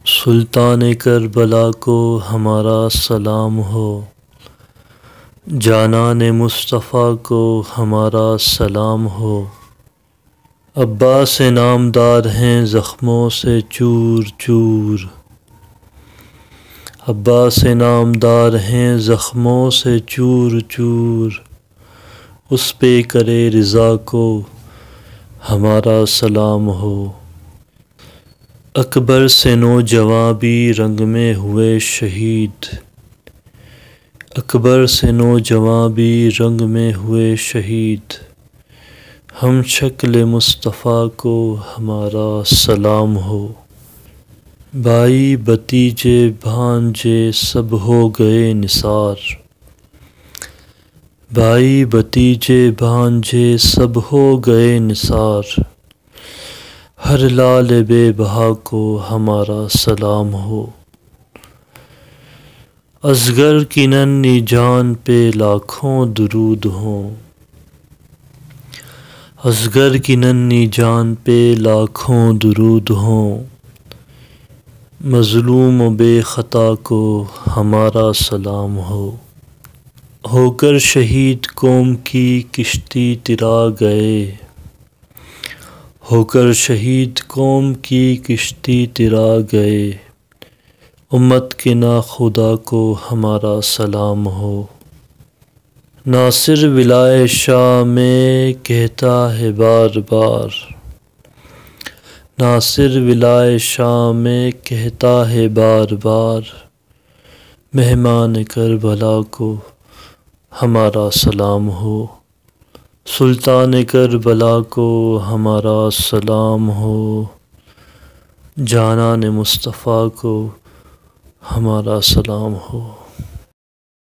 سلطان کربلا کو ہمارا سلام ہو، جانان مصطفیٰ کو ہمارا سلام ہو۔ عباس نامدار ہیں زخموں سے چور چور، عباس نامدار ہیں زخموں سے چور چور، اس پہ کرے رضا کو ہمارا سلام ہو۔ اکبر سے نوجواں بھی رنگ میں ہوئے شہید، اکبر سے نوجواں بھی رنگ میں ہوئے شہید، ہم شکل مصطفیٰ کو ہمارا سلام ہو۔ بھائی بھتیجے بھانجے سب ہو گئے نثار، بھائی بھتیجے بھانجے سب ہو گئے نثار، ہر لال بے بہا کو ہمارا سلام ہو۔ اصغر کی ننھی جان پہ لاکھوں درود ہوں، اصغر کی ننھی جان پہ لاکھوں درود ہوں، مظلوم و بے خطا کو ہمارا سلام ہو کر شہید قوم کی کشتی ترا گئے، ہو کر شہید قوم کی کشتی ترا گئے، امت کے ناخدا کو ہمارا سلام ہو۔ ناصر ولائے شاہ میں کہتا ہے بار بار، ناصر ولائے شاہ میں کہتا ہے بار بار، مہمان کربلا کو ہمارا سلام ہو۔ سلطان کربلا کو ہمارا سلام ہو، جانان مصطفیٰ کو ہمارا سلام ہو۔